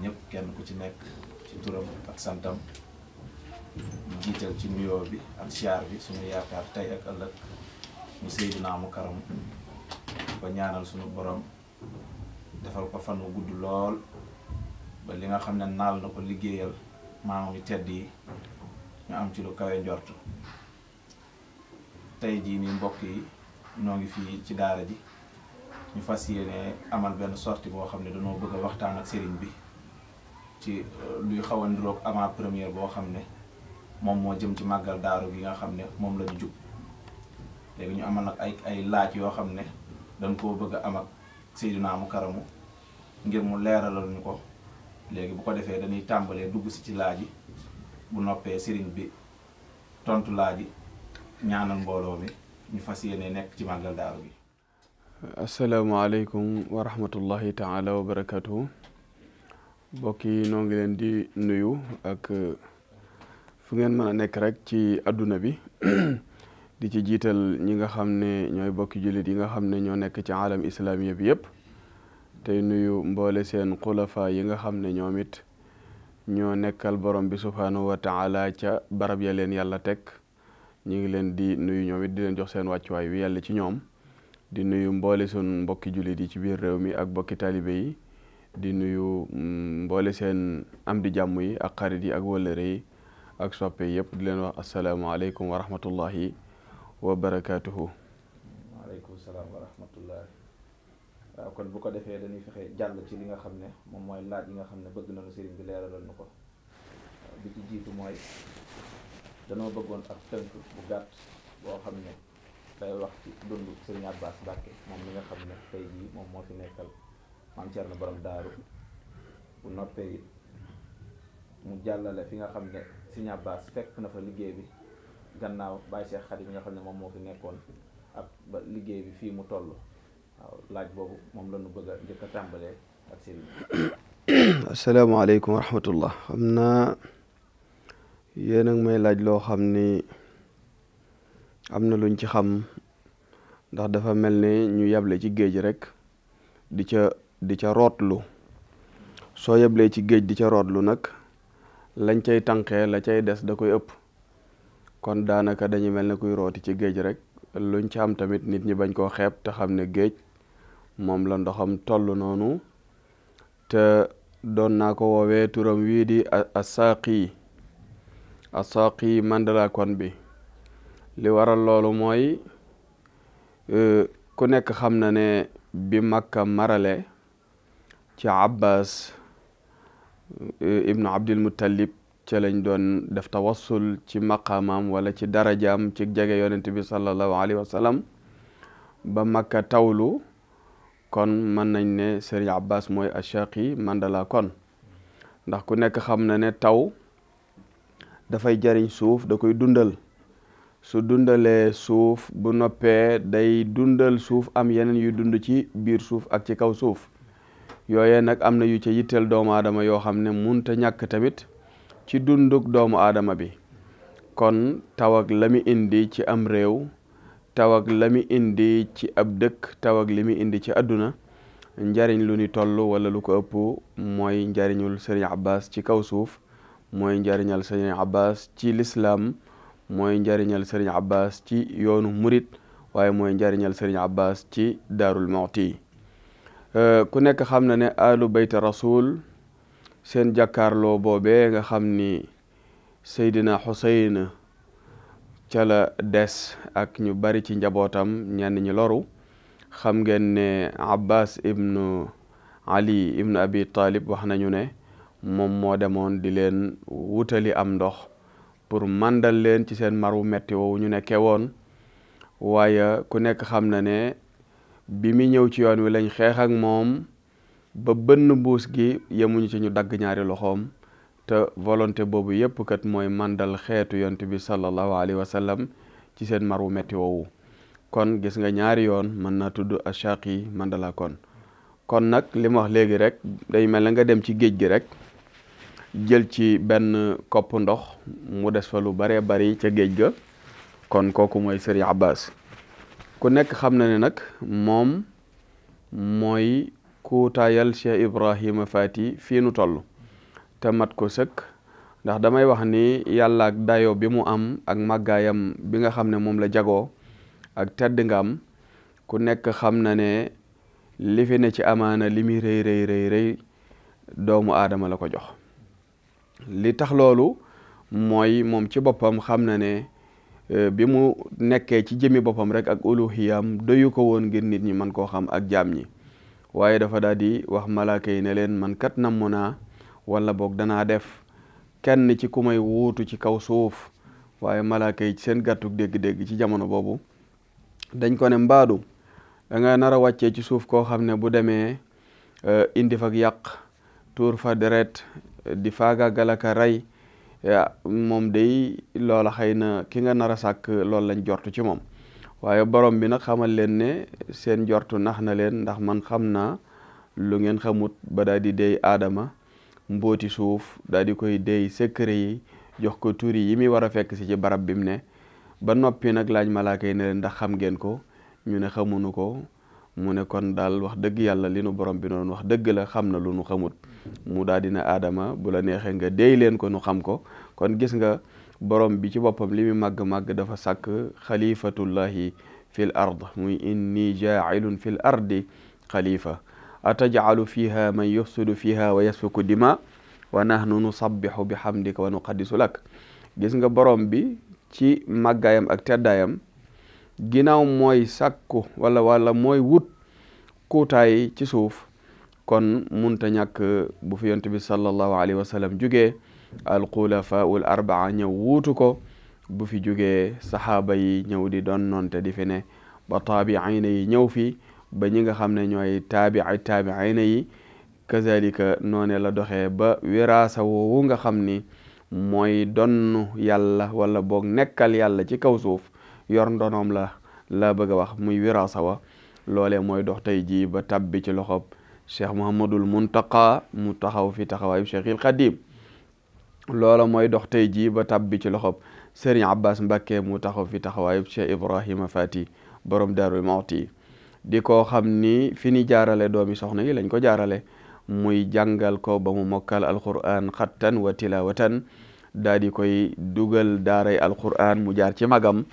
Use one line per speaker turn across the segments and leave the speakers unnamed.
ñëpp kenn ku ci nekk ci turam ak santam jiital ci nuyoo bi ak siyaar bi suñu yaakaar tey ak ëllëg ñu Seydina mu karam ko ñaanal suñu borom defal ko fan wu gudd lool ba li nga xam ne naal na ko liggéeyal maamam yu tedd yi ñu am ci lu kawe njort tey jii nii mbokk yi ñoo ngi fii ci daara ji ñu fas yéene amal benn sortie boo xam ne dañoo bëgg a waxtaan ak sëriñ bi ci luy xaw a niroog avant première boo xam ne moom moo jëm ci màggal daaru gi nga xam ne moom la ñu jub léegi ñu amal nag ay laaj yoo xam ne dañ koo bëgg a am ak Seydina mu karamu ngir mu leeralal ñu ko léegi bu ko defee dañuy tàmbalee dugg si ci laaj yi bu noppee sëriñ bi tontu laaj yi ñaanal mbooloo mi ñu fas yéene nekk ci màggal daaru gi.
asalaamaaleykum wa rahmatullahi taala wa barakatuhu mbokk yi noo ngi leen di nuyu ak fu ngeen mën a nekk rek ci adduna bi di ci jiital ñi nga xam ne ñooy bokki jullit yi nga xam ne ñoo nekk ci alam islamiya bi yëpp tey nuyu mboole seen xulafa yi nga xam ne ñoom it ñoo nekkal borom bi subhanahu wa taala ca barab ya leen yàlla teg ñu ngi leen di nuyu ñoom it di leen jox seen wàccuwaay wi yàlla ci ñoom di nuyu mboole sun mbokki jullit yi ci biir réew mi ak mbokki talibe yi di nuyu mboole seen am di jàmm yi ak xarit yi ak wëllëre yi ak soppe yëpp di leen wax asalaamaaleykum wa rahmatullahi wa barakatuhu.
waaleykum salaam wa rahmatullahi. waaw kon bu ko defee dañuy fexe jàll ci li nga xam ne moom mooy laaj yi nga xam ne bëgg nañu sëriñ bi leeralal nu ko bi ci jiitu mooy danoo bëggoon ak tënk bu gàtt boo xam ne day wax ci dundu Sëriñ Abbas Mbàkke moom mi nga xam ne tey jii moom moo fi nekkal maam Cerno borom daaru bu noppee it mu jàllale fi nga xam ne Sëriñ Abbas fekk na fa liggéey bi gannaaw Baye Cheikh Khady bi nga xam ne moom moo fi nekkoon ak ba liggéey bi fii mu toll waaw laaj boobu moom la ñu bëgg a njëkk a tàmbalee ak sëriñ bi.
asalaamaaleykum wa rahmatullah. xam naa yéen a ngi may laaj loo xam ni am na luñ ci xam ndax dafa mel ni ñu yable ci géej rek di ca rootlu soo yablee ci géej di ca rootlu nag lañ cay tànqee la cay des da koy ëpp kon daanaka dañuy mel ne kuy rooti ci géej rek luñ ci am tamit nit ñi bañ koo xeeb te xam ne géej moom la ndoxam toll noonu te doon naa ko woowee turam wii di asaaqi mandala kon bi li waral loolu mooy ku nekk xam na ne bi Makka marale ci Abbas ibnu Abdul Muttalib ca lañ doon def tawassul ci maqaamam wala ci darajaam ci jege yonent bi sallallahu alayhi wa sallam ba Makka tawlu kon mën nañ ne Sëriñ Abbas mooy ashaqi mandala kon ndax ku nekk xam na ne taw dafay jariñ suuf da koy dundal su dundalee suuf bu noppee day dundal suuf am yeneen yu dund ci biir suuf ak ci kaw suuf yooyee nag am na yu ca yitteel doomu aadama yoo xam ne munta ñàkk tamit ci dunduk doomu aadama bi kon taw ak la mi indi ci am réew taw ak la mi indi ci ab dëkk taw ak li mi indi ci àdduna njariñ lu ni toll wala lu ko ëpp mooy njariñul Sëriñ Abbas ci kaw suuf mooy njariñal Sëriñ Abbas ci lislaam mooy njariñal Sëriñ Abbas ci yoonu murit waaye mooy njariñal Sëriñ Abbas ci Daarul Muxti ku nekk xam na ne alu bayt rasul seen jàkkaarloo boobee nga xam ni Seydina Xuseyn ca la des ak ñu bari ci njabootam ñenn ñi loru xam ngeen ne Abbas ibnu Ali ibnu Abi Talib wax nañu ne moom moo demoon di leen wutali am ndox pour mandal leen ci seen maru metti woowu ñu nekkee woon waaye ku nekk xam na ne bi mi ñëw ci yoon wi lañ xeex ak moom ba bënn mbuus gi yemuñu ci ñu dagg ñaari loxoom te volonté boobu yépp kat mooy mandal xeetu yonent bi sallallahu alayhi wa sallam ci seen maru metti woowu kon gis nga ñaari yoon mën naa tudd ashaqi mandala kon nag li ma wax léegi rek day mel na nga dem ci géej gi rek jël ci benn kopp ndox mu des fa lu baree bari ca géej ga kon kooku mooy Sëriñ Abbas ku nekk xam na ne nag moom mooy kuutaayal Cheikh Ibrahima Fati fii nu toll te mat ko sëkk ndax damay wax ni yàlla ak dayo bi mu am ak màggaayam bi nga xam ne moom la jagoo ak tedd nga am ku nekk xam na ne li fi ne ci amaana li muy rëy doomu aadama la ko jox. li tax loolu mooy moom ci boppam xam na ne bi mu nekkee ci jëmmi boppam rek ak uluhiyam doyu ko woon ngir nit ñi man koo xam ak jaam ñi, waaye dafa daal di wax malaaka yi ne leen man kat namm naa wala boog danaa def kenn ci ku may wuutu ci kaw suuf. waaye malaaka yi seen gàttuk dégg-dégg ci jamono boobu dañ ko ne mbaadu da nga nar a wàccee ci suuf koo xam ne bu demee indi fa yàq tuur fa deret di faagaagal ak rey moom day loola xëy na ki nga nar a sàkk loolu lañ jortu ci moom. waaye borom bi nag xamal leen ne seen jortu nax na leen ndax man xam naa lu ngeen xamut ba daal di dey aadama mbooti suuf daal di koy dey secret yi jox ko turi yi mi war a fekk si ci barab bi mu ne ba noppi nag laaj malaaka yi ne leen ndax xam ngeen ko ñu ne xamuñu ko. mu ne kon daal wax dëgg yàlla li nu borom bi noonu wax dëgg la xam na lu nu xamut. mu daal dina aadama bu la neexee nga déy leen ko nu xam ko. kon gis nga borom bi ci boppam li mu màgg-màgg dafa sàkk xalifatullahi fil ard muy inni jaa'ilun fil ardi xalifa ataj'alu fiha man yufsidu fiha wa yasfiku dima wa nahnu nusabbihu bihamdika wa nuqaddisu lak. gis nga borom bi ci màggaayam ak teddaayam ginnaaw mooy sàkku wala mooy wut kuutaay ci suuf kon munta ñàkk bu fi yonent bi sallallahu alayhi wa sallam jugee alxulafaul arbaa ñëw wuutu ko bu fi jugee saxaaba yi ñëw di doon noonte di fi ne ba taabiina yi ñëw fi ba ñi nga xam ne ñooy taabiina yi kazalika noone la doxee ba wiraasa woowu nga xam ni mooy donn yàlla wala boog nekkal yàlla ci kaw suuf yor ndonoom la bëgg a wax muy wiraasa wa loolee mooy dox tey jii ba tabbi ci loxob cheikh Muhammadul Muntaqa mu taxaw fi taxawaayu cheikhil Xadim. loola mooy dox tey jii ba tabbi ci loxob Serigne Abbas Mbakke mu taxaw fi taxawaayu cheikh Ibrahima Fati borom Daarul Muxti di ko xam ni fi ni jaarale doomi soxna yi lañ ko jaarale muy jàngal ko ba mu mokkal alquran xattan wa tilawatan daa di koy dugal daaray alquran mu jaar ci magam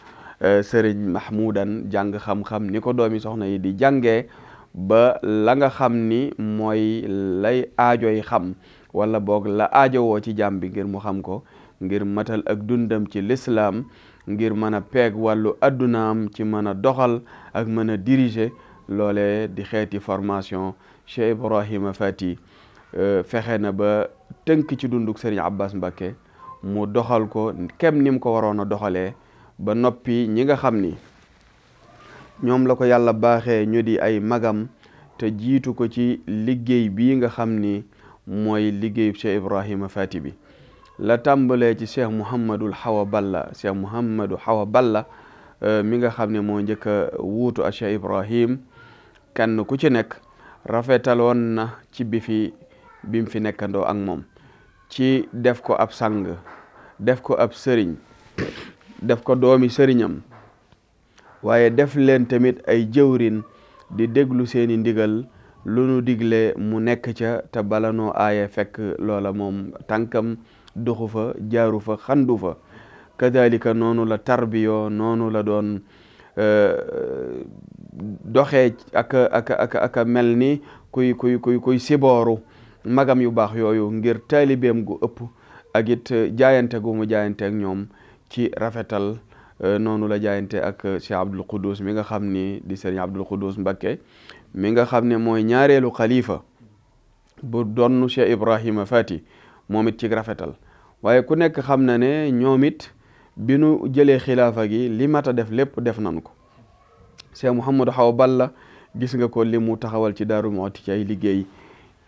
Serigne Mahmoudan jàng xam-xam ni ko doomi soxna yi di jàngee ba la nga xam ni mooy lay aajoy xam wala boog la aajowoo ci jàmm bi ngir mu xam ko ngir matal ak dundam ci l'islam ngir mën a peeg wàllu addunaam ci mën a doxal ak mën a diriger loole di xeeti formation Cheikh Ibrahima Fati fexe na ba tënk ci dunduk Serigne Abbas Mbakke mu doxal ko kem ni mu ko waroon a doxalee ba noppi ñi nga xam ni ñoom la ko yàlla baaxee ñu di ay magam te jiitu ko ci liggéey bii nga xam ni mooy liggéeyu Cheikh Ibrahima Fati bi la tàmbalee ci Cheikh Mouhamadul Hawa Balla Cheikh Mouhamadou Hawa Balla mi nga xam ne moo njëkk a wuutu a Cheikh Ibrahim kenn ku ci nekk rafetaloon na ci bi mu fi nekkandoo ak moom ci def ko ab sang def ko ab sëriñ def ko doomi sëriñam waaye def leen tamit ay jëwrin di déglu seeni ndigal lu nu digle mu nekk ca te bala noo aaye fekk loola moom tànkam doxu fa jaaru fa xandu fa kadalika noonu la tarbiyo noonu la doon doxee ak mel ni kuy sibooru magam yu baax yooyu ngir taalibeem gu ëpp ak it jaayante gu mu jaayante ak ñoom ci rafetal noonu la jaayante ak Cheikh Abdul Quddus mi nga xam ni di Serigne Abdul Quddus Mbakke mi nga xam ne mooy ñaareelu xalifa bu donnu Cheikh Ibrahima Fati moom it ci rafetal waaye ku nekk xam na ne ñoom it bi nu jëlee xilaafa gi li mat a def lépp def nañu ko Cheikh Mouhamadou Hawa Balla gis nga ko li mu taxawal ci Daaru Muxti ci ay liggéey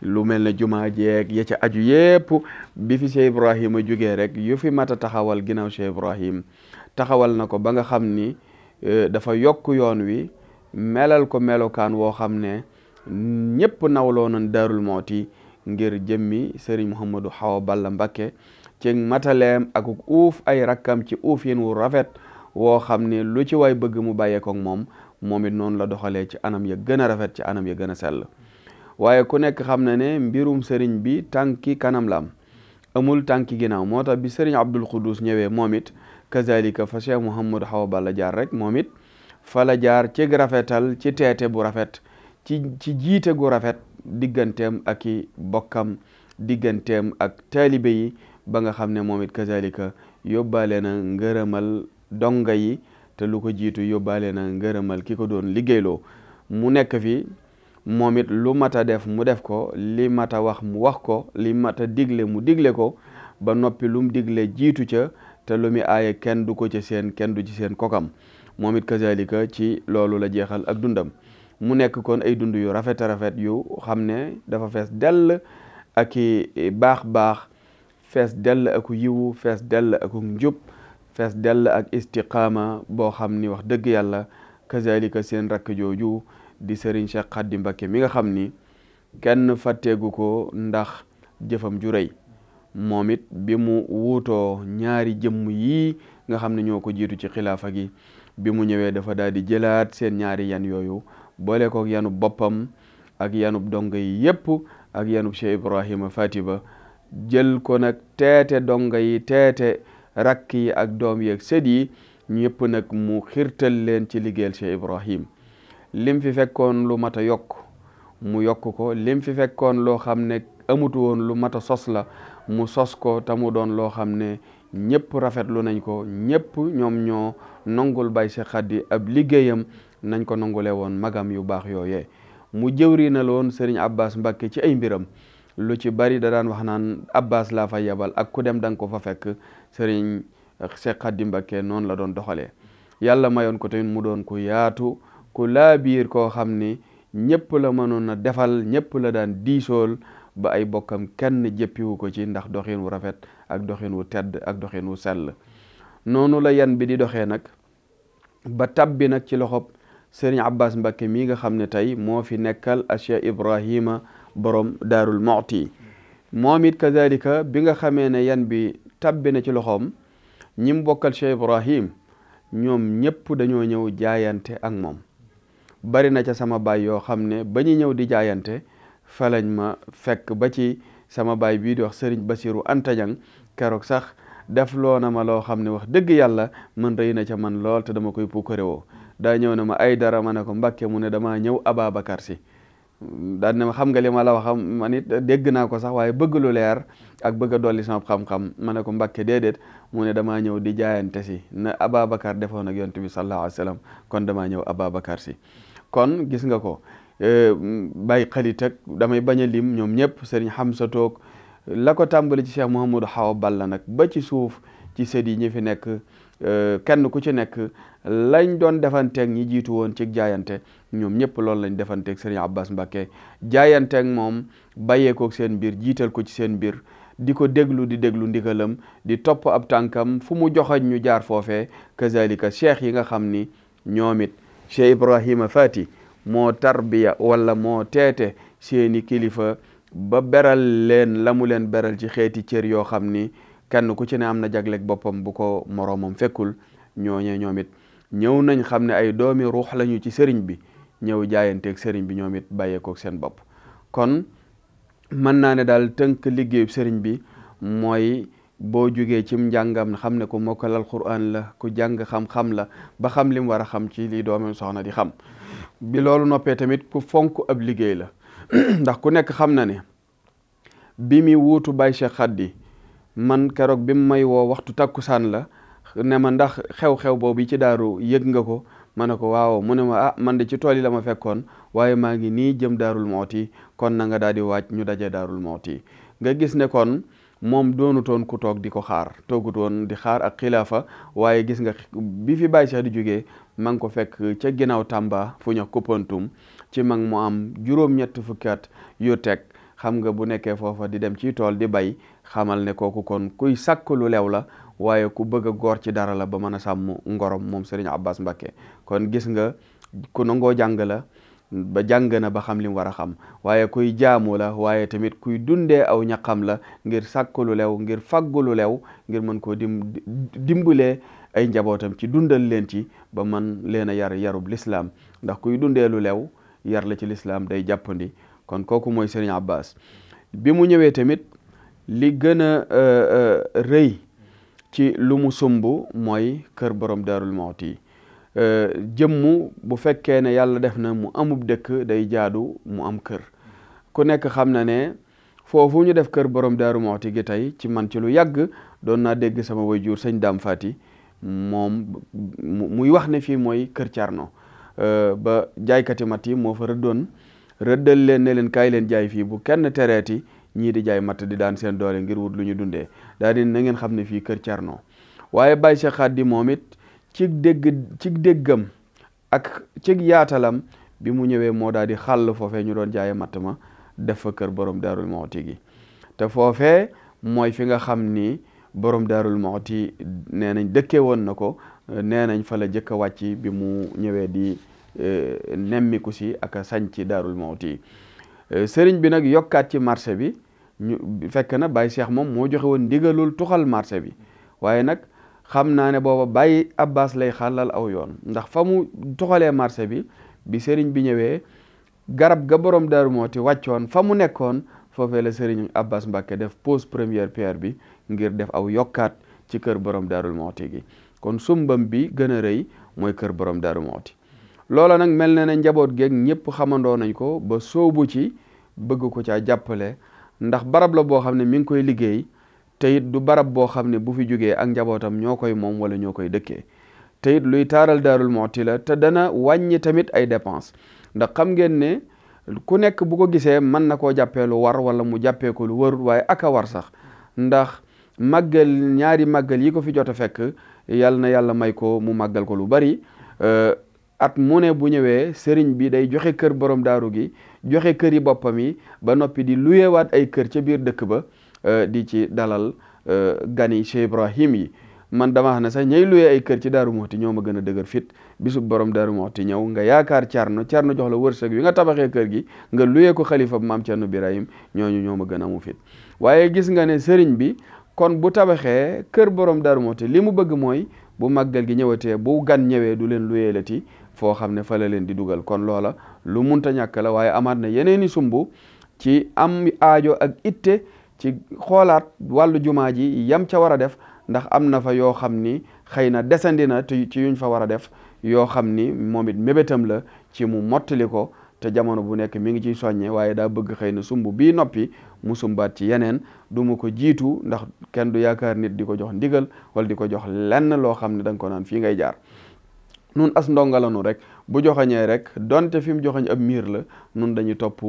lu mel ne jumaa jeeg ya ca aju yépp bi fi Cheikh Ibrahima jógee rek yu fi mat a taxawal ginnaaw Cheikh Ibrahim taxawal na ko ba nga xam ni dafa yokk yoon wi melal ko melokaan woo xam ne ñépp nawloo nañ Daarul Muxti ngir jëmmi Serigne Mouhamadou Hawa Balla Mbakke ci mataleem ak uuf ay rakkam ci uuf yin wu rafet woo xam ne lu ci waay bëgg mu bàyyeekook moom it noonu la doxalee ci anam ya gën a rafet ci anam ya gën a sell waaye ku nekk xam na ne mbirum sëriñ bi tànki kanam la am amul tànki ginnaaw. moo tax bi sëriñ Abdul Quddus ñëwee moom it kazalika fa Cheikh Mouhamadou Awa Balla jaar rek moom it fa la jaar ci rafetal ci teete bu rafet ci jiite gu rafet digganteem ak i bokkam digganteem ak taalibe yi ba nga xam ne moom it kazalika yóbbaale na ngërëmal donga yi te lu ko jiitu yóbbaale na ngërëmal ki ko doon liggéeyloo. mu nekk fi moom it lu mat a def mu def ko, li mat a wax mu wax ko, li mat a digle mu digle ko ba noppi lu mu digle jiitu ca te lu mu aaye kenn du ko ci seen kenn du ci seen kokam. moom it kazalika ci loolu la jeexal ak dundam. mu nekk kon ay dund yu rafet a rafet yu xam ne dafa fees dell ak i baax fees dell ak yiwu, fees dell ak njub, fees dell ak istiqaama boo xam ni wax dëgg yàlla kazalika seen rakk jooju di Serigne Cheikh Khady Mbacké mi nga xam ni kenn fàtteegu ko ndax jëfam ju rëy. moom it bi mu wuutoo ñaari jëmm yii nga xam ne ñoo ko jiitu ci xilaafa gi, bi mu ñëwee dafa daal di jëlaat seen ñaari yan yooyu boole ko yanub boppam ak yanub donga yi yépp ak yanub Cheikh Ibrahima Fati Ba, jël ko nag teete donga yi teete rakk yi ak doom yi ak sët yi ñëpp nag mu xirtal leen ci liggéeyal Cheikh Ibrahim. lim fi fekkoon lu mat a yokk mu yokk ko, lim fi fekkoon loo xam ne amutu woon lu mat a sos la mu sos ko te mu doon loo xam ne ñëpp rafetlu nañ ko, ñëpp ñoom ñoo nongul Baye Cheikh Khady ab liggéeyam nañ ko nongule woon magam yu baax yooyee. mu jëwri na loon Serigne Abbas Mbacké ci ay mbiram, lu ci bari da daan wax naan Abbas laa fa yebal ak ku dem da nga ko fa fekk. Serigne Cheikh Khady Mbacké noonu la doon doxalee. yàlla mayoon ko tamit mu doon ku yaatu, ku laabiir koo xam ni ñëpp la mënoon a defal, ñëpp la daan diisool ba ay bokkam kenn jëppiwu ko ci ndax doxin wu rafet ak doxin wu tedd ak doxin wu sell. noonu la yan bi di doxee nag ba tabbi nag ci loxob Serigne Abbas Mbacké mii nga xam ne tey moo fi nekkal a Cheikh Ibrahima borom Daarul Muxti. moom it kazalika bi nga xamee ne yan bi tabbi na ci loxoom ñim bokkal Cheikh Ibrahim ñoom ñëpp dañoo ñëw jaayante ak moom. bari na ca sama baay yoo xam ne ba ñu ñëw di jaayante fa lañ ma fekk ba ci sama baay bii di wax Serigne Bassirou Anta Niang keroog sax def loo na ma loo xam ne wax dëgg yàlla man rëy na ca man lool te dama koy puukarewoo. daa ñëw na ma ay dara ma ne ko Mbacké mu ne damaa ñëw Ababacar Si. daan ne ma xam nga li ma la wax man it dégg naa ko sax waaye bëgg lu leer ak bëgg a dolli sama xam-xam ma ne ko Mbacké déedéet mu ne damaa ñëw di jaayante si na Ababacar defoon ak yonent bi sallallahu alayhi wa sallam kon damaa ñëw Ababacar Si. kon gis nga ko bàyyi xalit ak damay bañ a lim ñoom ñëpp Serigne Hamsa toog la ko tàmbali ci Cheikh Mouhamadou Awa Balla nag ba ci suuf ci sët yi ñi fi nekk kenn ku ci nekk lañ doon defanteeg ñi jiitu woon ci jaayante ñoom ñëpp loolu lañ defanteeg Serigne Abbas Mbacké jaayanteeg moom bàyyeekook seen mbir jiital ko ci seen mbir di ko déglu di déglu ndigalam di topp ab tànkam fu mu joxañ ñu jaar foofee. kazalika cheikh yi nga xam ni ñoom it Cheikh Ibrahima Fati moo tarbiya wala moo teete seeni kilifa ba beral leen la mu leen beral ci xeeti cër yoo xam ni kenn ku ci ne am na jagleeg boppam bu ko moroomam fekkul. ñooñee ñoom it ñëw nañ xam ne ay doomi ruux lañu ci sëriñ bi ñëw jaayanteeg sëriñ bi ñoom it bàyyeekook seen bopp. kon mën naa ne daal tënk liggéeyu sëriñ bi mooy boo jugee cim njàngam xam ne ku mokkal alquran la ku jàng xam-xam la ba xam li mu war a xam ci li doomi soxna di xam. bi loolu noppee tamit ku fonk ab liggéey la ndax ku nekk xam na ne bi mi wuutu Baye Cheikh Khady man keroog bi mu may woo waxtu takkusaan la ne ma ndax xew-xew boobu ci daaru yëg nga ko ma ne ko waaw mu ne ma ah man de ci tool yi la ma fekkoon waaye maa ngi nii jëm Daarul Muxti kon na nga daal di waaj ñu daje Daarul Muxti. nga gis ne kon moom doonutoon ku toog di ko xaar toogutoon di xaar ak xilaafa waaye gis nga bi fi Baye Cheikh di jógee ma ngi ko fekk ca ginnaaw Tamba fu ñu Koupantoum ci mag mu am juróom-ñett fukki at yu teg. xam nga bu nekkee foofa di dem ci tool di bay xamal ne kooku kon kuy sàkk lu lew la waaye ku bëgg a góor ci dara la ba mën a sàmm ngorom moom Serigne Abbas Mbacké. kon gis nga ku nangoo jàng la ba jàng na ba xam li mu war a xam waaye kuy jaamu la waaye tamit kuy dundee aw ñaqam la ngir sàkk lu lew ngir faggu lu lew ngir mën koo dimbalee ay njabootam ci dundal leen ci ba man leen a yarub lislaam ndax kuy dundee lu lew yar la ci lislaam day jàppandi. kon kooku mooy Serigne Abbas bi mu ñëwee tamit li gën a rëy ci lu mu sumb mooy kër borom Daarul Muxti jëmmu bu fekkee ne yàlla def na mu amub dëkk day jaadu mu am kër ku nekk xam na ne foofu ñu def kër borom Daaru Muxti gi tey ci man ci lu yàgg doon naa dégg sama waajur sëñ Daam Fati moom muy wax ne fii mooy kër Carno ba jaaykati mat yi moo fa rëddal leen ne leen kaay leen jaay fii bu kenn tereeti ñii di jaay matt di daan seen doole ngir wut lu ñu dundee daal di na ngeen xam ne fii kër Carno waaye Baye Cheikh Khady moom it ci déggam ak ci yaatalam bi mu ñëwee moo daal di xàll foofee ñu doon jaaye matt ma def fa kër borom Daarul Muxti gi te foofee mooy fi nga xam ni borom Daarul Muxti nee nañ dëkkee woon na ko nee nañ fa la jëkk a wàcc bi mu ñëwee di nemmiku si ak a sañ ci Daarul Muxti sëriñ bi nag yokkaat ci marché bi ñu fekk na Baye Cheikh moom moo joxe woon ndigalul tuxal marché bi waaye nag xam naa ne booba Baye Abbas lay xàllal aw yoon ndax fa mu tuxalee marché bi sëriñ bi ñëwee garab ga borom Daaru Muxti wàccoon fa mu nekkoon foofee la sëriñ Abbas Mbàkke def pose première pierre bi ngir def aw yokkaat ci kër borom Daarul Muxti gi kon sumbam bi gën a rëy mooy kër borom Daaru Muxti loola nag mel na ne njaboot geeg ñëpp xamandoo nañ ko ba soobu ci bëgg ko caa jàppale ndax barab la boo xam ne mi ngi koy liggéey te it du barab boo xam ne bu fi jógee ak njabootam ñoo koy moom wala ñoo koy dëkkee te it luy taaral Daarul Muxti la te dana wàññi tamit ay dépense ndax xam ngeen ne ku nekk bu ko gisee mën na koo jàppee lu war wala mu jàppee ko lu warut waaye aka war sax ndax màggal ñaari màggal yi ko fi jot a fekk yàlla na yàlla may ko mu màggal ko lu bari at mu ne bu ñëwee sëriñ bi day joxe kër borom daaru gi joxe kër yi boppam yi ba noppi di luyewaat ay kër ca biir dëkk ba di ci dalal gani Cheikh Ibrahim yi man dama xam ne sax ñay luyee ay kër ci Daaru Muxti ñoo ma gën a dëgër fit bisub borom Daaru Muxti ñëw nga yaakaar Carno jox la wërsëg wi nga tabaxee kër gi nga luyee ko xalifa maam Cerno Birahim ñooñu ñoo ma gën a amu fit waaye gis nga ne sëriñ bi kon bu tabaxee kër borom Daaru Muxti li mu bëgg mooy bu màggal gi ñëwatee bu gan ñëwee du leen luyee lati foo xam ne fa la leen di dugal kon loola lu munta ñàkk la waaye amaat na yeneeni sumbu ci am aajo ak itte ci xoolaat wàllu jumaa ji yam ca war a def ndax am na fa yoo xam ni xëy na desandi na te ci yuñ fa war a def yoo xam ni moom it mébétam la ci mu mottali ko te jamono bu nekk mi ngi ciy soññe waaye daa bëgg xëy na sumb bii noppi mu sumbaat ci yeneen du mu ko jiitu ndax kenn du yaakaar nit di ko jox ndigal wala di ko jox lenn loo xam ne da nga ko naan fii ngay jaar nun as ndongalanu rek bu joxañee rek donte fi mu joxañ ab miir la nun dañuy topp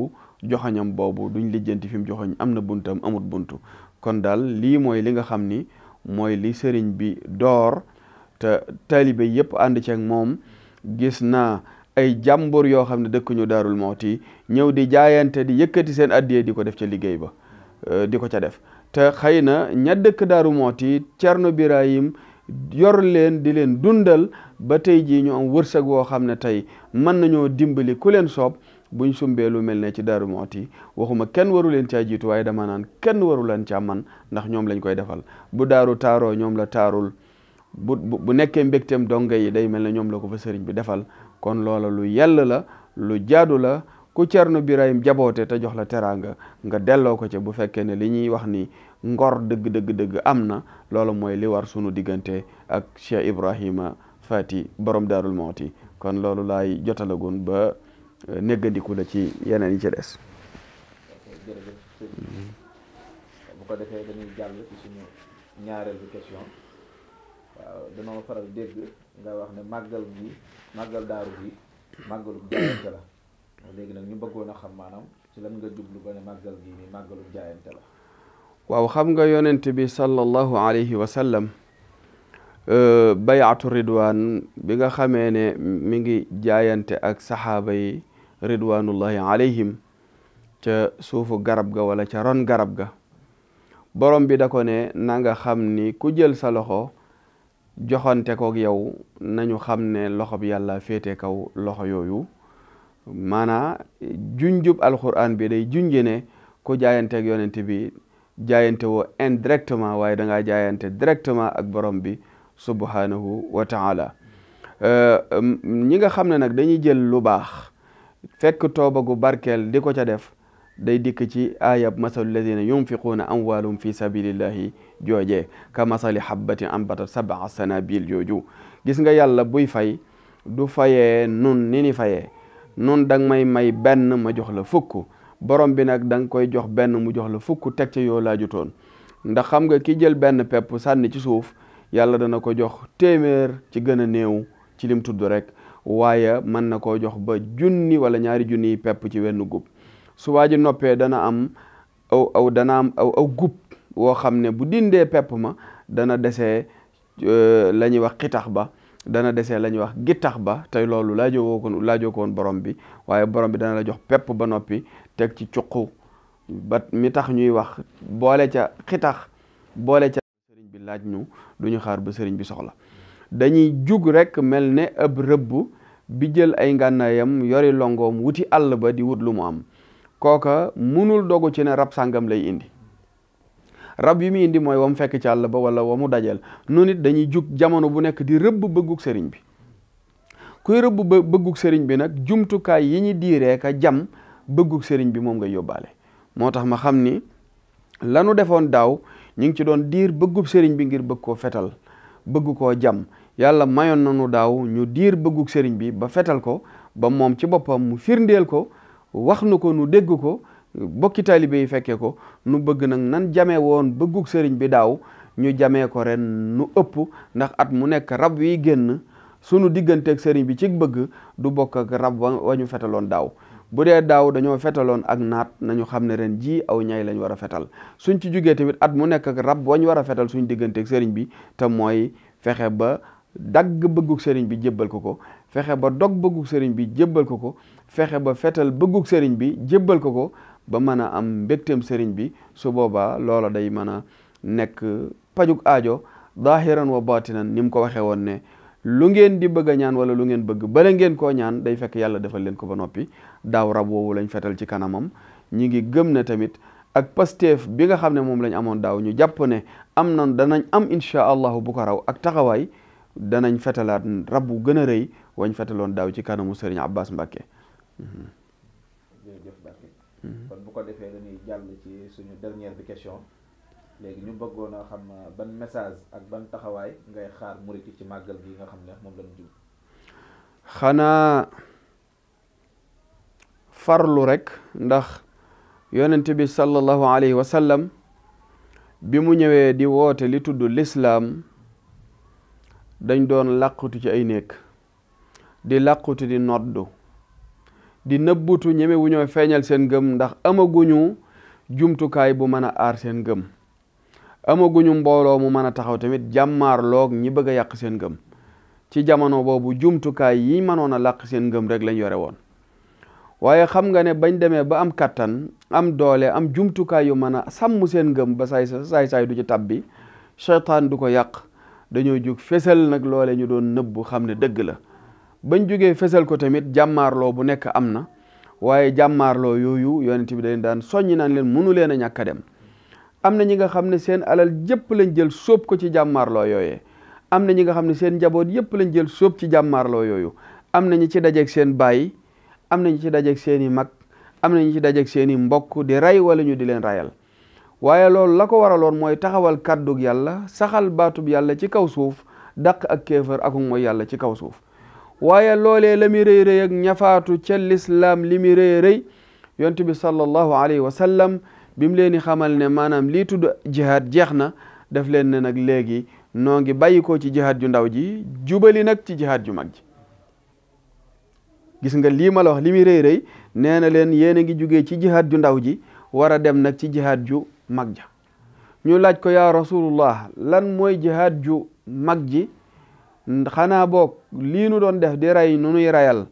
joxañam boobu duñ lijjanti fi mu joxañ am na buntam amut buntu kon daal lii mooy li nga xam ni mooy li sëriñ bi door te taalibe yëpp ànd ceeg moom gis naa ay jàmbur yoo xam ne dëkkuñu Daarul Muxti ñëw di jaayante di yëkkati seen addiyee di ko def ca liggéey ba di ko ca def te xëy na ña dëkk Daaru Muxti Cerno Birahim yor leen di leen dundal ba tey jii ñu am wërsëg woo xam ne tey mën nañoo dimbali ku leen soob buñ sumbee lu mel ne ci Daaru Muxti waxuma kenn waru leen caa jiitu waaye dama naan kenn waru leen caa man ndax ñoom lañ koy defal bu daaru taaroo ñoom la taarul bu nekkee mbégteem donga yi day mel ne ñoom la ko fa sëriñ bi defal kon loola lu yell la lu jaadu la ku Cerno Birahim jaboote te jox la teraanga nga delloo ko ca bu fekkee ne li ñuy wax ni ngor dëgg am na loola mooy li war sunu diggante ak Cheikh Ibrahima Fati borom Daarul Muxti kon loolu laay jotalagun ba néggandiku la ci yeneen yi ci des.
jërëjëf bu ko defee dañuy jàll ci suñu ñaareelu question waaw danoo faral dégg nga wax ne màggal daaru gi màggalu jaayante la léegi nag ñu bëggoon a xam maanaam ci lan nga jublu ba ne màggal gi ni màggalu jaayante la.
waaw xam nga yonent bi sallallahu alayhi wa sallam bayatu ridwan bi nga xamee ne mi ngi jaayante ak saxaaba yi ridwanullahi alayhim ca suufu garab ga wala ca ron garab ga borom bi da ko ne na nga xam ni ku jël sa loxo joxante koog yow nañu xam ne loxo bi yàlla féete kaw loxo yooyu maanaa junjub alquran bi day junje ne ku jaayanteeg yonent bi jaayante woo indirectement waaye da ngaa jaayante directement ak borom bi subhanahu wa taala ñi nga xam ne nag dañuy jël lu baax fekk tooba gu barkeel di ko ca def day dikk ci aayab masalu ladina yunfiquuna amwaalum fi sabilillahi joojee ka masali habbatin ambatat sab'a sanabil jooju. gis nga yàlla buy fay du fayee nun ni fayee nun danga may benn ma jox la fukk, borom bi nag da nga koy jox benn mu jox la fukk teg ca yoo laajutoon. ndax xam nga ki jël benn pepp sànni ci suuf yàlla dana ko jox téeméer ci gën a néew ci lim tudd rek, waaye mën na koo jox ba junni wala ñaari junni pepp ci wenn gub. su waa ji noppee dana am aw gub woo xam ne bu dindee pepp ma dana desee la ñuy wax xitax ba, dana desee la ñuy wax gittax ba, tey loolu laajoo ko woon borom bi, waaye borom bi dana la jox pepp ba noppi teg ci cuqu ba mi tax ñuy wax boole ca xitax boole ca sëriñ bi laaj ñu duñu xaar ba sëriñ bi soxla. dañuy jug rek mel ne ab rëbb bi jël ay ngànnaayam yori longoom wuti àll ba di wut lu mu am, kooka munul dogu ci ne rab sàngam lay indi. rab yi mu indi mooy wam fekk ci àll ba wala wa mu dajal. nu nit dañuy jug jamono bu nekk di rëbb bëggug sëriñ bi. kuy rëbb bëggug sëriñ bi nag jumtukaay yi ñu diiree ka jam bëggug sëriñ bi moom nga yóbbaale. moo tax ma xam ni lanu defoon daaw ñu ngi ci doon diir bëggub sëriñ bi ngir bëgg koo fetal, bëgg koo jam. yàlla mayoon nañu daaw ñu diir bëggug sëriñ bi ba fetal ko, ba moom ci boppam mu firndeel ko, wax nu ko nu dégg ko, bokki taalibe yi fekkee ko. nu bëgg nag nan jamee woon bëggug sëriñ bi daaw ñu jamee ko ren nu ëpp, ndax at mu nekk rab wi génn sunu digganteeg sëriñ bi ci bëgg du bokk ak rab wa ñu fetaloon daaw. bu dee daaw dañoo fetaloon ak naat, nañu xam ne ren ji aw ñay lañ war a fetal. suñ ci jugee tamit at mu nekk ak rab wañ war a fetal suñ digganteeg sëriñ bi, te mooy fexe ba dagg bëggug sëriñ bi jébbal ko, fexe ba dog bëggug sëriñ bi jébbal ko, fexe ba fetal bëggug sëriñ bi jébbal ko ba mën a am mbégteem sëriñ bi. su boobaa loola day mën a nekk pajug aajo zaahiran wa baatinan, ni mu ko waxee woon ne lu ngeen di bëgg a ñaan wala lu ngeen bëgg bala ngeen koo ñaan day fekk yàlla defal leen ko ba noppi. daaw rab woowu lañ fetal ci kanamam. ñi ngi gëm ne tamit ak pasteef bi nga xam ne moom lañ amoon daaw, ñu jàpp ne am na danañ am insha allahu bu ko raw ak taxawaay, danañ fetalaat rab bu gën a rëy wañ fetaloon daaw ci kanamu Serigne Abbas Mbacké.
jërëjëf Mbacké. kon bu ko defee dañuy jàll ci suñu dernière bi question. léegi ñu bëggoon a xam ban message ak ban taxawaay ngay xaar murit ci màggal gi nga xam ne moom lañu jub.
xanaa farlu rek, ndax yonent bi sallallahu alayhi wa sallam bi mu ñëwee di woote li tudd lislaam dañ doon làqutu ci ay néeg, di làqutu di noddu, di nëbbutu, ñeme wu ñoo feeñal seen ngëm ndax amaguñu jumtukaay bu mën a aar seen ngëm, amaguñu mbooloo mu mën a taxaw tamit jàmmaarloog ñi bëgg a yàq seen ngëm. ci jamono boobu jumtukaay yi mënoon a làq seen ngëm rek lañ yore woon. waaye xam nga ne bañ demee ba am kattan, am doole, am jumtukaay yu mën a sàmm seen ngëm ba saay du ci tabbi, seytaan du ko yàq, dañoo jug fesal nag loole ñu doon nëbbu xam ne dëgg la. bañ jugee fesal ko tamit jàmmaarloo bu nekk am na, waaye jàmmaarloo yooyu yonent bi dañ daan soññi naan leen mënu leen a ñàkk a dem. am na ñi nga xam ne seen alal jëpp lañ jël sóob ko ci jàmmaarloo yooyee, am na ñi nga xam ne seen njaboot yëpp lañ jël sóob ci jàmmaarloo yooyu, am na ñi ci dajeeg seen baay, am na ñi ci dajeeg seen i mag, am na ñi ci dajeeg seen i mbokk di rey wala ñu di leen rayal. waaye loolu la ko waraloon mooy taxawal kàddug yàlla, saxal baatub yàlla ci kaw suuf, dàq ak kéefër ak mooy yàlla ci kaw suuf. waaye loolee la muy rëy rëy ak ñafaatu ca lislaam li muy rëy rëy, yonent bi sallallahu alayhi wa sallam bi mu leen di xamal ne maanaam lii tudd jihaad jeex na, def leen ne nag léegi noo ngi bàyyi ko ci jihaad ju ndaw ji jubali nag ci jihaad ju mag ji. gis nga lii ma la wax li muy rëy rëy, nee na leen yéen a ngi jugee ci jihaad ju ndaw ji war a dem nag ci jihaad ju mag ja. ñu laaj ko yaa rasulullah lan mooy jihaad ju mag ji, xanaa boog lii nu doon def di rey nu nuy rayal,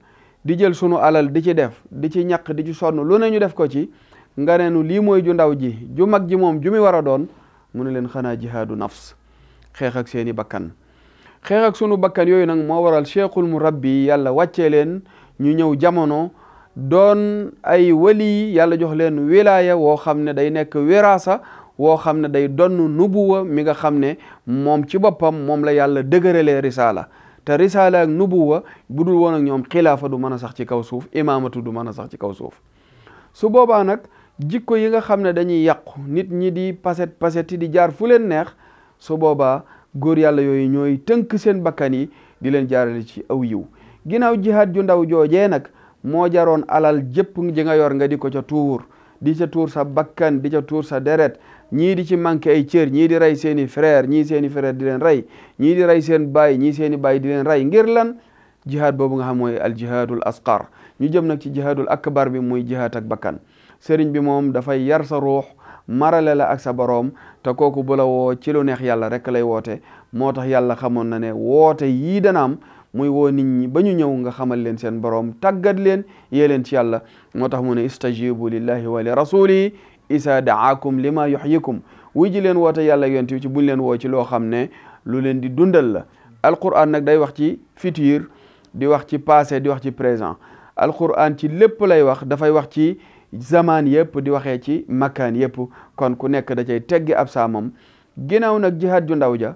di jël sunu alal di ci def, di ci ñaq, di ci sonn, lu ne ñu def ko ci, nga ne nu lii mooy ju ndaw ji, ju mag ji moom ju mi war a doon. mu ne leen xanaa jihaadu nafs, xeex ak seeni bakkan. xeex ak sunu bakkan yooyu nag moo waral cheikhul murabbi yàlla wàccee leen ñu ñëw jamono doon ay wali, yàlla jox leen wilaya woo xam ne day nekk wiraasa woo xam ne day donn nubuwa mi nga xam ne moom ci boppam moom la yàlla dëgëralee risaala. te risaala ak nubuwa bu dul woon ak ñoom xilaafa du mën a sax ci kaw suuf, imaamatu du mën a sax ci kaw suuf. su boobaa nag jikko yi nga xam ne dañuy yàqu nit ñi di paseti di jaar fu leen neex su boobaa góor yàlla yooyu ñooy tënk seen bakkan yi di leen jaarale ci aw yiw ginnaaw jihaad ju ndaw joojee nag moo jaroon alal jëpp ji nga yor nga di ko ca tuur di ca tuur sa bakkan di ca tuur sa deret ñii di ci manqué ay cër ñii di rey seeni frère ñii seeni frère di leen rey ñii di rey seen baay ñii seeni baay di leen rey ngir lan jihaad boobu nga xam mooy al jihaadul asqar ñu jëm nag ci jihaadul akbar bi muy jihaad ak bakkan sëriñ bi moom dafay yar sa ruux marale la ak sa boroom te kooku bu la woo ci lu neex yàlla rek lay woote moo tax yàlla xamoon na ne woote yii dana am muy woo nit ñi ba ñu ñëw nga xamal leen seen boroom tàggat leen yee leen ci yàlla moo tax mu ne istajibu lillahi wa li rasulihi isa daakum lima yuhyikum wuy ji leen woote yàlla yonent bi ci buñ leen woo ci loo xam ne lu leen di dundal la alquran nag day wax ci futur di wax ci passé di wax ci présent alquran ci lépp lay wax dafay wax ci zaman yëpp di waxee ci makkaan yëpp kon ku nekk da cay teggi ab saamam ginnaaw nag jihaad ju ndaw ja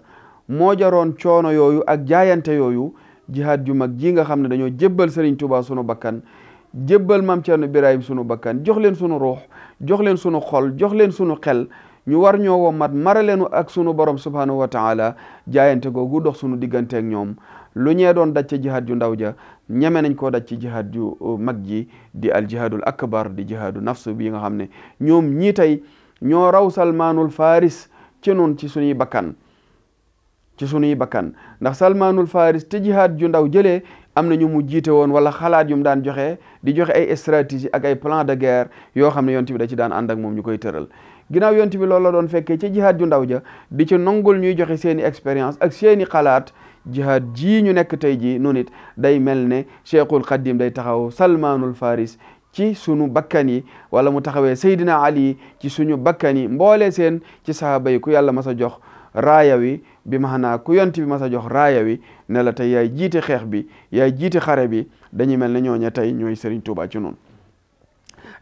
moo jaroon coono yooyu ak jaayante yooyu jihaad ju mag ji nga xam ne dañoo jébbal Serigne Touba sunu bakkan jébbal Maam Cerno Birahim sunu bakkan jox leen sunu ruux jox leen sunu xol jox leen sunu xel ñu war ñoo wommat mara leenu ak sunu borom subhanahu wa taala jaayante googu dox sunu diggante ak ñoom lu ñee doon daj ci jihaad ju ndaw ja ñeme nañ koo daj ci jihaad ju mag ji di al jihaadul akbar di jihaadu nafs bi nga xam ne ñoom ñii tey ñoo raw Salmaanul Faris ci nun ci sunuy bakkan ndax Salmaanul Faris te jihaad ju ndaw jëlee am na ñu mu jiite woon wala xalaat yu mu daan joxe di joxe ay stratégie ak ay plan de guerre yoo xam ne yonent bi da ci daan ànd ak moom ñu koy tëral ginnaaw yonent bi loolu la doon fekkee ci jihaad ju ndaw ja di ci nongul ñuy joxe seeni expérience ak seeni xalaat jihaad jii ñu nekk tey jii noonu it day mel ne Cheikhul Khadim day taxaw Salmaanul Faris ci sunu bakkan yi wala mu taxawee Seydina Ali ci suñu bakkan yi mboolee seen ci sahaaba yi ku yàlla mas a jox raaya wi bi maanaa ku yonent bi mas a jox raaya wi ne la tey yaay jiite xeex bi yaay jiite xare bi dañuy mel ne ñooña tey ñooy Serigne Touba ci nun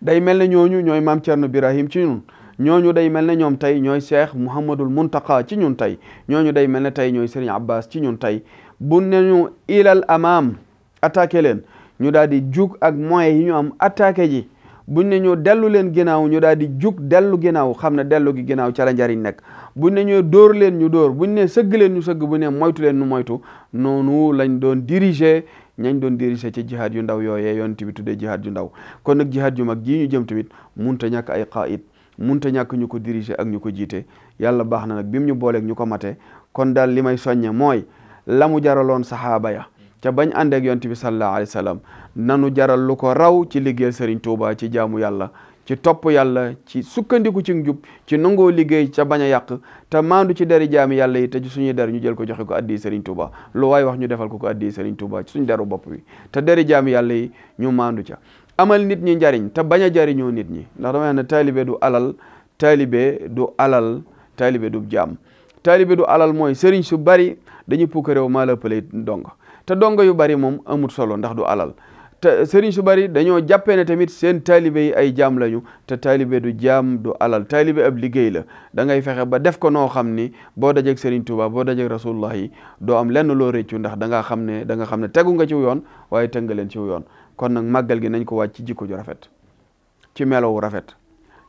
day mel ne ñooñu ñooy Maam Cerno Birahim ci nun ñooñu day mel ne ñoom tey ñooy Cheikh Mouhamadul Muntaqa ci ñun tey ñooñu day mel ne tey ñooy Serigne Abbas ci ñun tey bu ne ñu ilal amam attaqué leen ñu daal di jug ak moyens yi ñu am attaqué ji buñ ne ñu dellu leen ginnaaw ñu daal di jug dellu ginnaaw xam ne dellu gi ginnaaw ca la njariñ nekk buñ ne ñu dóor leen ñu dóor buñ ne sëgg leen ñu sëgg buñ ne moytu leen ñu moytu noonu lañ doon diriger ñañ doon diriger ci jihaad yu ndaw yooyee yonent bi tuddee jihaad yu ndaw kon nag jihaad yu mag jii ñu jëm tamit munta ñàkk ay qaid munta ñàkk ñu ko diriger ak ñu ko jiite yàlla baax na nag bi mu ñu booleeg ñu ko mate kon daal li may soññe mooy la mu jaraloon saxaaba ya ca bañ ànd ak yonent bi sallallahu alayhi wa sallam nanu jaral lu ko raw ci liggéeyal Serigne Touba ci jaamu yàlla ci topp yàlla ci sukkandiku ci njub ci nangoo liggéey ca bañ a yàq te maandu ci deri jaami yàlla yi te ci suñuy der ñu jël ko joxe ko addi Serigne Touba lu waay wax ñu defal ko addi Serigne Touba ci suñu deru bopp bi te deri jaami yàlla yi ñu maandu ca amal nit ñi njariñ te bañ a jariñoo nit ñi ndax dama ne taalibe du alal taalibe du alal taalibe du jaam taalibe du alal mooy sëriñ su bari dañuy puukaréew maa la ëppale dong te dong yu bari moom amul solo ndax du alal te sëriñ su bari dañoo jàppee ne tamit seen taalibe yi ay jaam lañu te taalibe du jaam du alal taalibe ab liggéey la da ngay fexe ba def ko noo xam ni boo dajeeg Serigne Touba boo dajeeg rasulullah yi doo am lenn loo réccu ndax da nga xam ne tegu nga ci yoon waaye teg nga leen ci yoon kon nag màggal gi nañ ko wàcc ci jikko ju rafet ci melowu rafet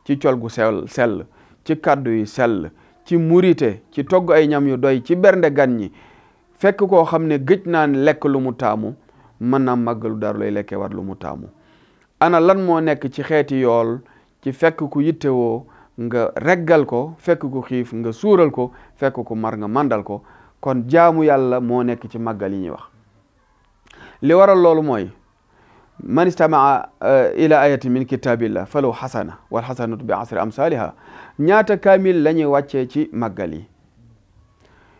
ci col gu sell ci kaddu yi sell ci murite ci togg ay ñam yu doy ci bernde gan ñi fekk koo xam ne gëj naan lekk lu mu taamu mën naa màggalu daaru lay lekkee war lu mu taamu ana lan moo nekk ci xeeti yool ci fekk ku yittewoo nga reggal ko fekk ku xiif nga suural ko fekk ku mar nga mandal ko kon jaamu yàlla moo nekk ci màggal yi ñuy wax li waral loolu mooy man istamaa ila ayatin min kitabillah falaw xasana wal xasanatu bi asri amsaliha ñaata kaamil la ñuy wàccee ci màggal yi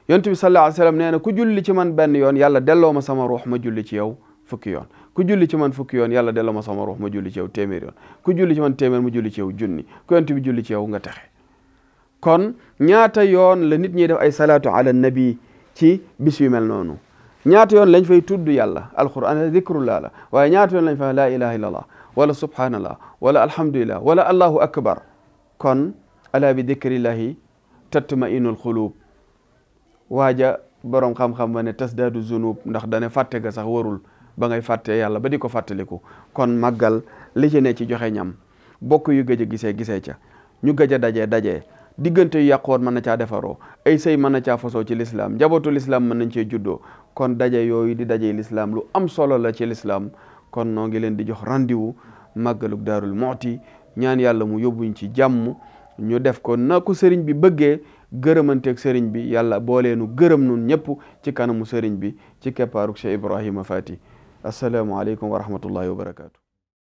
yonent bi sallallahu alayhi wa sallam nee na ku julli ci man benn yoon yàlla delloo ma sama ruux ma julli ci yow fukki yoon ku julli ci man fukki yoon yàlla delloo ma sama ruux ma julli ci yow téeméer yoon ku julli ci man téeméer ma julli ci yow junni ku yonent bi julli ci yow nga texe kon ñaata yoon la nit ñi def ay salaatu ala nabi ci bis yu mel noonu ñaata yoon lañ fay tudd yàlla alquran zikrullah la waaye ñaata yoon lañ fay la ilaha illallah wala subhanallah wala alhamdulillah wala allahu akbar kon ala bi dikrillahi tatmainul xulub waaja borom xam-xam ba ne tasdaadu zunub ndax dane fàtte ga sax warul ba ngay fàtte yàlla ba di ko fàttaliku kon màggal li ci ne ci joxe ñam bokk yu gëj a gisee ca ñu gëj a dajee diggante yu yàqoon mën na caa defaroo ay sëy mën na caa fasoo ci lislaam njabootu lislaam mën nañ cee juddoo kon daje yooyu di daje lislaam lu am solo la ci lislaam kon noo ngi leen di jox rendez-vous màggalug Daarul Muxti ñaan yàlla mu yóbbuñ ci jàmm ñu def ko na ko sëriñ bi bëggee gërëmanteeg sëriñ bi yàlla booleenu gërëm nun ñëpp ci kanamu sëriñ bi ci keppaaruk Cheikh Ibrahima Fati assalaamu aleykum wa rahmatullahi wa barakaatu.